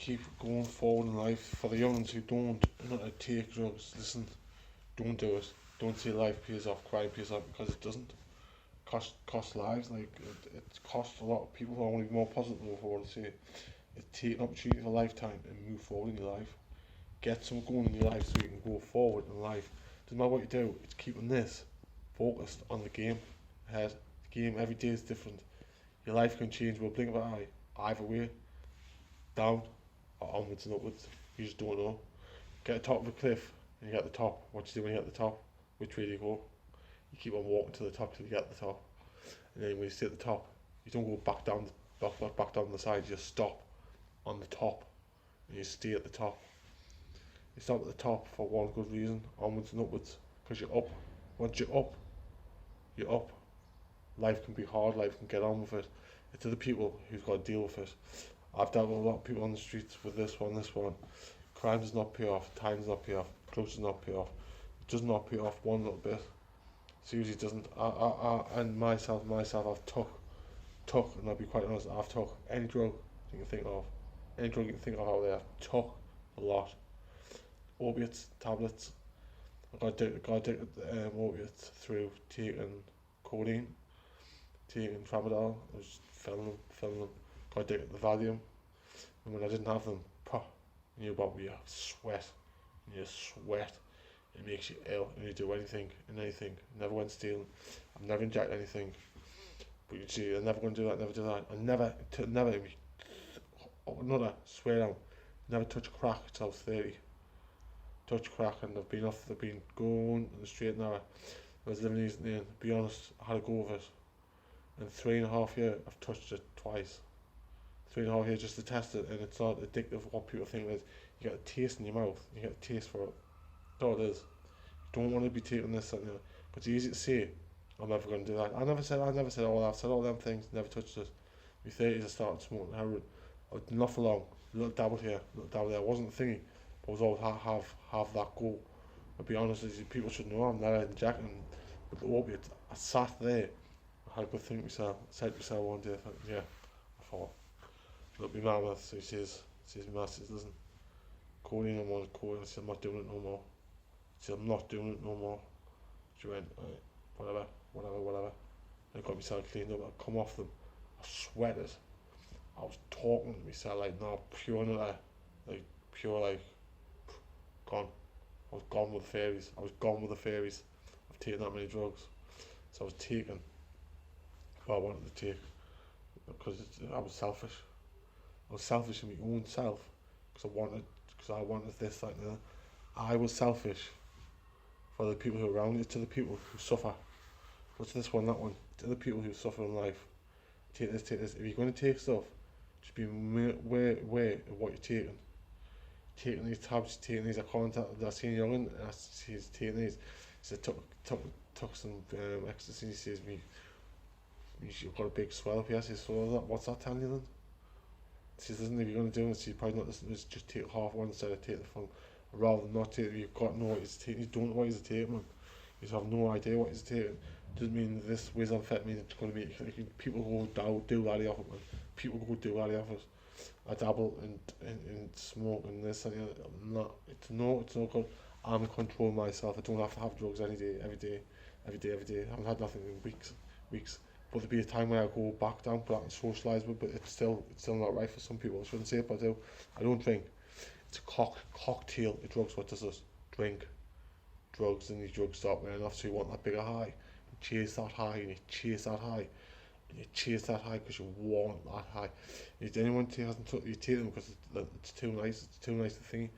keep going forward in life. For the young ones who don't not to take drugs, listen, don't do it. Don't say life pays off, crime pays off, because it doesn't. Cost lives. Like it costs a lot of people who are only more positive for what to say. It's take an opportunity of a lifetime and move forward in your life. Get some going in your life so you can go forward in life. Doesn't matter what you do, it's keeping this focused on the game ahead. The game every day is different. Your life can change with a blink of an eye. Either way, down or onwards and upwards. You just don't know. Get to the top of a cliff and you get to the top. What do you do when you get to the top? Which way do you go? You keep on walking to the top till you get to the top. And then when you sit at the top, you don't go back down the side, you just stop on the top and you stay at the top. You stop at the top for one good reason, onwards and upwards, because you're up. Once you're up. Life can be hard, life can get on with it. It's other people who've got to deal with it. I've dealt with a lot of people on the streets with this one. Crime does not pay off, time does not pay off, drugs does not pay off. It does not pay off one little bit. Seriously, it doesn't. And myself, I've took, and I'll be quite honest, I've took any drug you can think of, out there, I've took a lot. Opiates, tablets. I got addicted opiates through taking codeine, taking tramadol. I was filling them. Got addicted to the Valium, and when I didn't have them, you know about your sweat, it makes you ill, and you do anything. Never went stealing. I've never injected anything, but you see, I'm never going to do that. I never, another swear down, never touched crack until I was 30. Touch crack, and I've been going on the straight and narrow. I was living in East Lane, to be honest, I had a go of it. In 3.5 years, I've touched it twice. 3.5 years just to test it, and it's not addictive. What people think is, you get a taste in your mouth, you get a taste for it. That's all it is. You don't want to be taking this, and but it's easy to say, I'm never going to do that. I never said all that. I've said all them things, never touched it. In my 30s, I started smoking heroin. Not for long. A little dabble here, a little dabble there. I wasn't thingy, but I was always have that goal. I'll be honest with you, people should know I'm not injecting with the opiates. I sat there, I had a good think myself. I said to myself one day, I thought, look, my mama, so she says, listen, codeine, I'm on codeine. I said, I'm not doing it no more. She said, I'm not doing it no more. She went, right, whatever. I got myself cleaned up, I come off them, I sweated. I was talking to myself like, no, pure gone. I was gone with the fairies. I've taken that many drugs. So I was taking what I wanted to take, because I was selfish. I was selfish in my own self, because I wanted this, that, and the other. I was selfish for the people who are around me, to the people who suffer. What's this one, that one? To the people who suffer in life. Take this. If you're going to take stuff, just be aware of what you're taking. Taking these tabs, taking these. I seen youngin, he's taking these. He said, took some ecstasy. He says, you've got a big swell up here. He says, so what's that telling you then? He says, listen, if you're going to do this, you probably not listen to this, just take half one instead of take the full. Rather than not take it, you've got to know what he's taking. You don't know what he's taking, man. You just have no idea what he's taking. Doesn't mean this with amphetamine it's going to be. People go do that off it, man. People go do that off it. I dabble in smoke and this and the other. It's no good. I'm controlling myself. I don't have to have drugs every day. I haven't had nothing in weeks. But there'll be a time where I go back down, but I can socialise with. But it's still not right for some people. I shouldn't say it, but I do. I don't drink. It's a cocktail of drugs. What does this? Drink, drugs, and these drugs start wearing off. So you want that bigger high. You chase that high, and you chase that high. And you chase that high because you want that high. If anyone hasn't took you take them because it's too nice. It's too nice to think.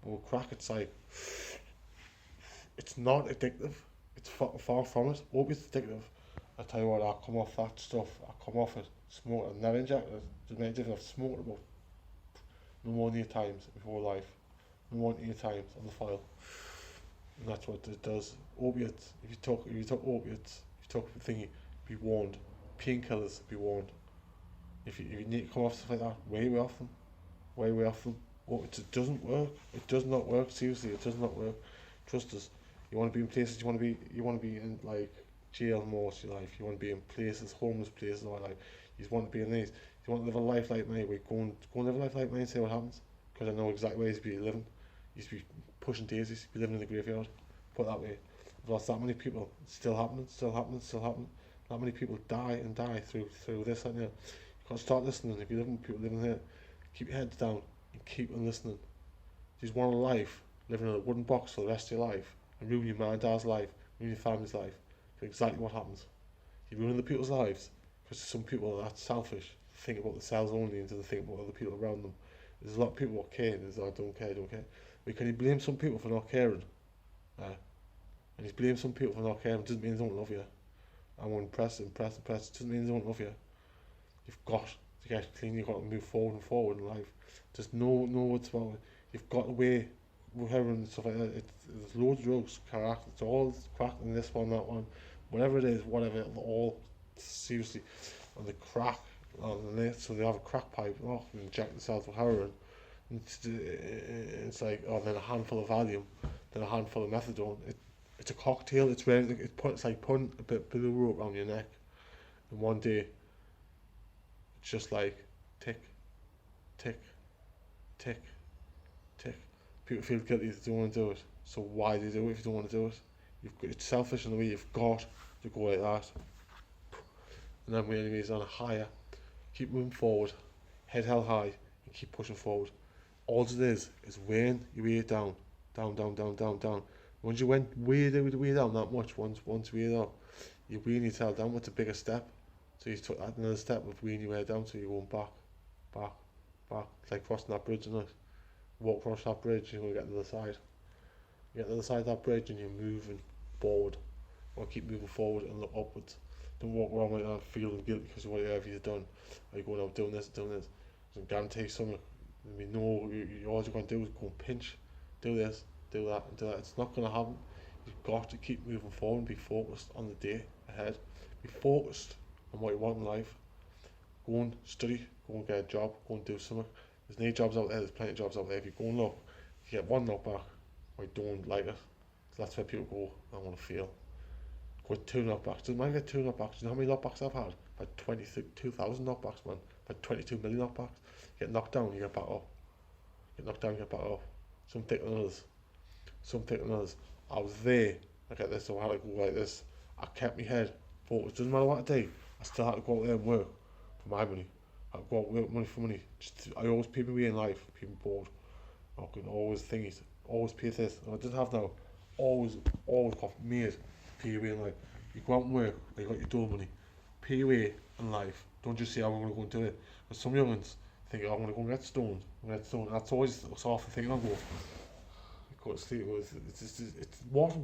But with crack, it's like it's not addictive. It's far from it. Opiates addictive. I tell you what, I come off that stuff. I come off it. Smoke. I've never injected it. There's many different. I've smoked about no more than 8 times before life. No more than 8 times on the file. And that's what it does. Opiates. If you took opiates, if you took thingy, be warned. Painkillers, be warned. If you need to come off stuff like that, way off them. Oh, it doesn't work. It does not work. Seriously, it does not work. Trust us. You want to be in places. You want to be in like jail most of your life. You want to be in places, homeless places all your life. You just want to be in these. If you want to live a life like me, we go and live a life like me and see what happens. Because I know exactly where you'd be living. You'd be pushing daisies, you'd be living in the graveyard. Put it that way. I've lost that many people. It's still happening, still happening, still happening. That many people die and die through this and that. You've got to start listening. If you're living people living here, keep your heads down and keep on listening. You just want a life, living in a wooden box for the rest of your life, and ruin your mum and dad's life, ruin your family's life. That's exactly what happens. You ruin the people's lives because some people are that selfish, think about themselves only instead of think about other people around them. There's a lot of people who care, there's I don't care, don't care. But can you blame some people for not caring? And you blame some people for not caring, doesn't mean they don't love you. I'm impressed, doesn't mean they don't love you. You've got to get clean, you've got to move forward and forward in life. Just know what's about it. You've got to weigh with heroin and stuff like that. There's loads of drugs, crack, it's all crack in this one, that one. Whatever it is, whatever, all seriously. And the crack, so they have a crack pipe, inject themselves with heroin. It's like, then a handful of Valium, then a handful of methadone. It's a cocktail. It's like putting a bit of rope around your neck, and one day it's just like tick, tick, tick, tick. People feel guilty if they don't want to do it. So why do they do it if you don't want to do it? It's selfish in the way you've got to go like that. And then when it's on a higher, keep moving forward, head held high, and keep pushing forward. All it is weighing your way down, down, down, down, down, down. Once you went way down that much, once way down, you're weighing yourself down with a bigger step. So you took another step of weighing your way down, so you're going back, back, back. It's like crossing that bridge, isn't it? Walk across that bridge, you're going to get to the other side. You get to the other side of that bridge and you're moving forward. Or keep moving forward and look upwards. Don't walk around like that feeling guilty because of whatever you've done. Or you're going out doing this. I guarantee something. I mean, no, all you're going to do is go and pinch, do this, do that, and do that. It's not going to happen. You've got to keep moving forward and be focused on the day ahead. Be focused on what you want in life. Go and study, go and get a job, go and do something. There's no jobs out there, there's plenty of jobs out there. If you go and look, you get one knockback, or you don't like it. So that's where people go, I want to feel. Go with 2 knockbacks. Doesn't mind get 2 knockbacks. Do you know how many knockbacks I've had? I've had 22,000 knockbacks, man. I've had 22 million knockbacks. You get knocked down, you get back up. Get knocked down, you get back up. Some thicker than others. I was there. I get this, so I had to go like this. I kept my head focused. Doesn't matter what I do, I still had to go out there and work for my money. I go out and work money for money. I always pay my way in life, people bored. I can always thingies, always pay this. And I didn't have now. Always got made pay your way in life. You go out and work, you got your door money. Pay your way in life. Don't just say, I'm going to go and do it. Because some youngins think, I'm going to go and get stoned. That's always the half the thing I go to sleep with. It's what I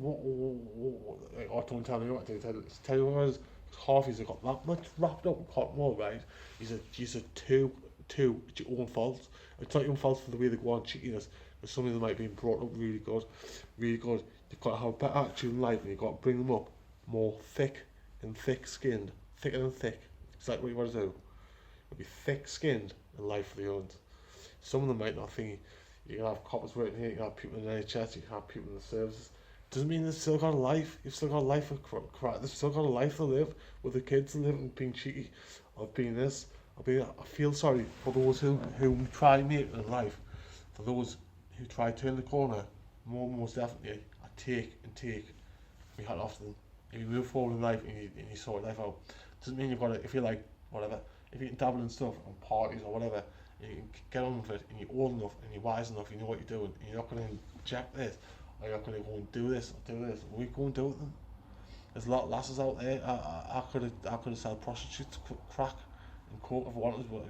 don't tell you what to do. Tell you what it is. Half he's got that much wrapped up in cotton wool, right? He's a two. It's your own fault. It's not your own fault for the way they go on cheatiness. But some of them might be brought up really good. You've got to have a better attitude in life, and you've got to bring them up more thick and thick-skinned, thicker than thick. Exactly what you want to do. You'll be thick-skinned in life for the young. Some of them might not think. You can have coppers working here, you can have people in the NHS, you can have people in the services. Doesn't mean they've still got a life. You've still got a life of crap. They've still got a life to live with the kids to live and being cheeky or being this. I feel sorry for those who try to make it in life. For those who try to turn the corner, most definitely, I take my hat off to them. If you move forward in life and you sort life out, doesn't mean you've got to, if you like, whatever, if you can dabble in stuff and parties or whatever, you can get on with it and you're old enough and you're wise enough, you know what you're doing, and you're not going to inject this, or you're not going to go and do this or do this. We go and do it then. There's a lot of lasses out there. I could have sold prostitutes, crack and coke if I wanted, but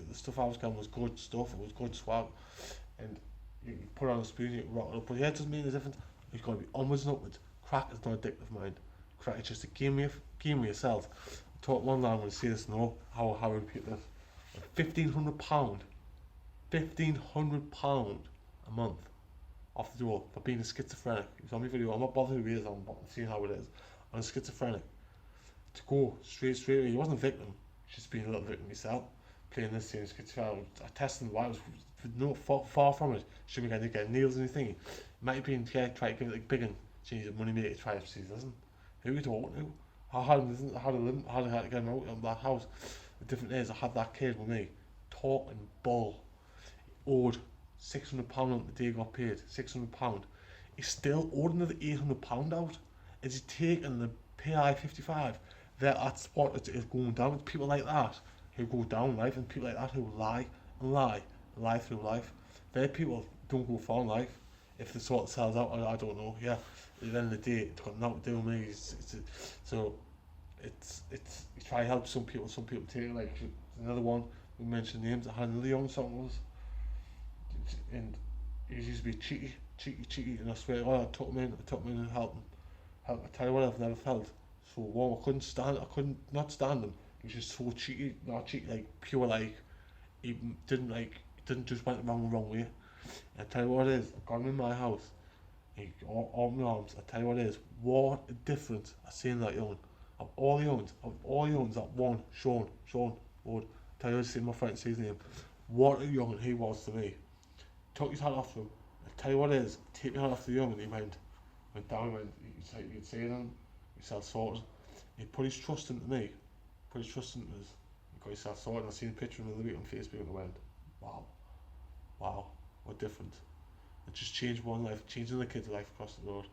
the stuff I was getting was good stuff, it was good swag, and you put it on a spoon, you rock it up. But yeah, it doesn't mean the difference. You've got to be onwards and upwards. Crack is not addictive, mind. Crack is just a game of yourself. I taught one lad, I'm going to say this now, how I repeat this. £1,500 a month off the door for being a schizophrenic. It's on my video, I'm not bothered who he is, I'm seeing how it is. I'm a schizophrenic. To go straight away, he wasn't a victim, just being a little victim himself, playing this thing, schizophrenic. I tested him, why I was no far from it. Should we get nails and anything? Might have been try to give it like big and change the money maker, try to see, listen. Who are you talking to? How to get him out of that house? The difference is I had that kid with me, talking bull, owed £600 on the day he got paid, £600. He's still owed another £800 out. Is he taking the PI 55? That spot is going down. It's people like that who go down life, and people like that who lie and lie and lie through life. Their people don't go far in life. If the sort sells out, I don't know. Yeah, at the end of the day, it's got nothing to do with me. So it's you try to help some people take it. Like another one, we mentioned names. Hannah Leon something was, and he used to be cheeky, and I swear, I took him in and helped him. I tell you what, I've never felt so warm. I couldn't not stand him. He was just so cheeky, not cheeky, like pure, like he didn't just went the wrong way. And I tell you what it is, I got him in my house, he all my arms. I tell you what it is, what a difference I seen that young. Of all the youngs, that one, Sean Wood. I tell you, I see my friend, see his name. What a young he was to me. Took his hat off to him. I tell you what it is, take my hat off the young, and he went down, you'd say them, yourself sorted. He put his trust into me, he got himself sorted. And I seen a picture of him the other week on Facebook, and I went, wow, what difference. It just changed one life, changing the kid's life across the road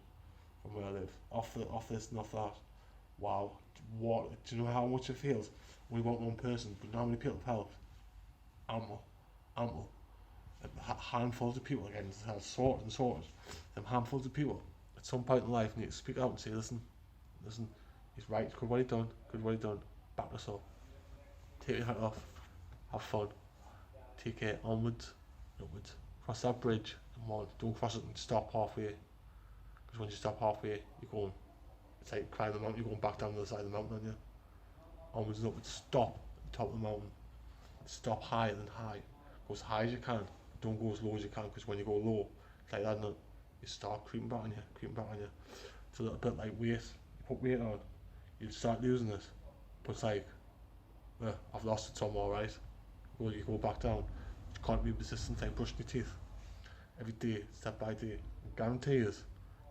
from where I live. Off this and off that. Wow, what, do you know how much it feels when you want one person, but how many people have helped? Ample. Handfuls of people again, sorted. Them handfuls of people at some point in life need to speak out and say, listen, he's right, good what he done, back us up. Take your hat off, have fun, take care, onwards, upwards. Cross that bridge and one, don't cross it and stop halfway. Because when you stop halfway, you're going, it's like climbing the mountain, you're going back down the other side of the mountain, aren't you? Onwards and upwards, stop at the top of the mountain. Stop higher than high. Go as high as you can, don't go as low as you can, because when you go low, it's like that, you start creeping back on you. It's a little bit like weight. You put weight on, you start losing it, but it's like, I've lost it some, alright. Well, you go back down. You can't be resistant, like brushing your teeth every day, step by day. I guarantee you,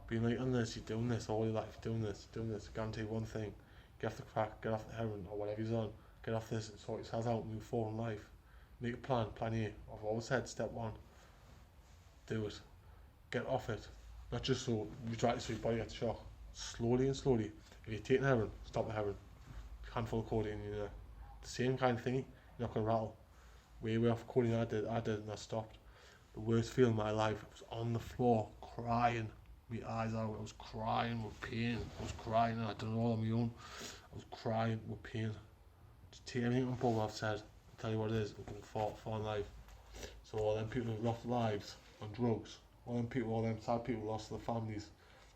being like on this, you're doing this all your life, doing this. I guarantee one thing: get off the crack, get off the heroin or whatever you're on, get off this and sort yourself out and move forward in life. Make a plan A. I've always said step one, do it. Get off it. Not just so you try to so your body gets shocked. Slowly. If you're taking heroin, stop the heroin. Handful of codeine, the same kind of thing, you're not gonna rattle. Way off codeine I did and I stopped. The worst feeling in my life, I was on the floor crying, my eyes out, I was crying with pain, I did it all on my own. I was crying with pain. Just take everything on board I've said. I'll tell you what it is, I'm going far in life. So all them people who've lost lives on drugs, all them sad people lost their families.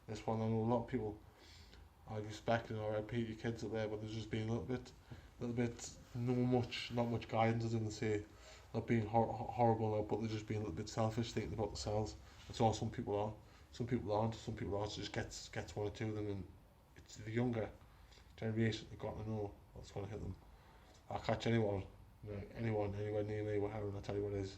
This one, I know a lot of people I respect and RIP your kids up there, but there's just been a little bit, not much guidance, as in to say, not being horrible now, but they're just being a little bit selfish, thinking about themselves. That's all some people are. Some people aren't. It just gets one or two of them, and it's the younger generation that got to know what's going to hit them. I'll catch anyone anywhere near me with heroin, I'll tell you what it is.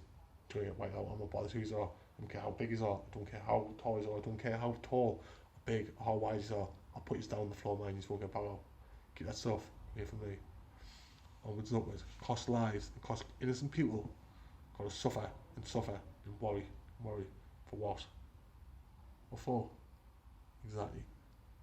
Doing it right out, I'm not bothered who he's are. I don't care how big he's are. I don't care how tall he's are. I don't care how tall, or big, or how wide he's are. I'll put you down on the floor, man. You won't get back out. Keep that stuff away from me. Onwards and upwards. Cost lives, it cost innocent people. Got to suffer and worry. For what? What for? Exactly.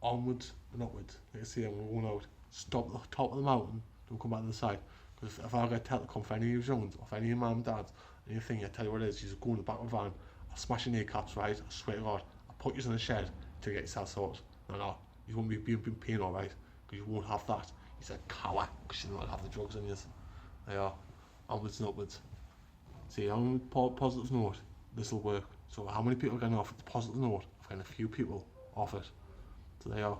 Onwards and upwards. Like I say, I'm going out. Stop at the top of the mountain. Don't come back to the side. Because if I get tell to come for any of your youngs, or for any of your mum and dads, anything, I tell you what it is, you just go in the back of the van, I'll smash your kneecaps, right? I swear to God, I'll put you in the shed to get yourself sorted. No, you won't be in pain, alright? Because you won't have that. He's a coward, because you don't have the drugs in you. They are. Onwards and upwards. See, on a positive note, this will work. So how many people are getting off the positive note? I've got a few people off it. So they are.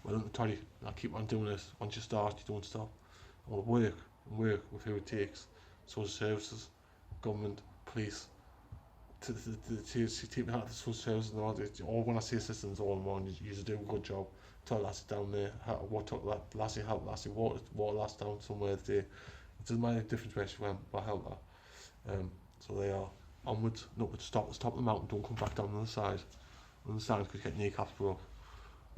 Well, I'm telling you, I'll keep on doing this. Once you start, you don't stop. I'll work with who it takes. Social services, government, police, to take me out of the social services and all when I say assistance all in one, you do a good job. Tell Lassie down there, what took that Lassie help Lassie, water Lassie down somewhere today. It doesn't make a difference where she went, but I help her. So they are onwards, no, but stop at the top of the mountain, don't come back down the other side. Understand, because you get kneecaps broke.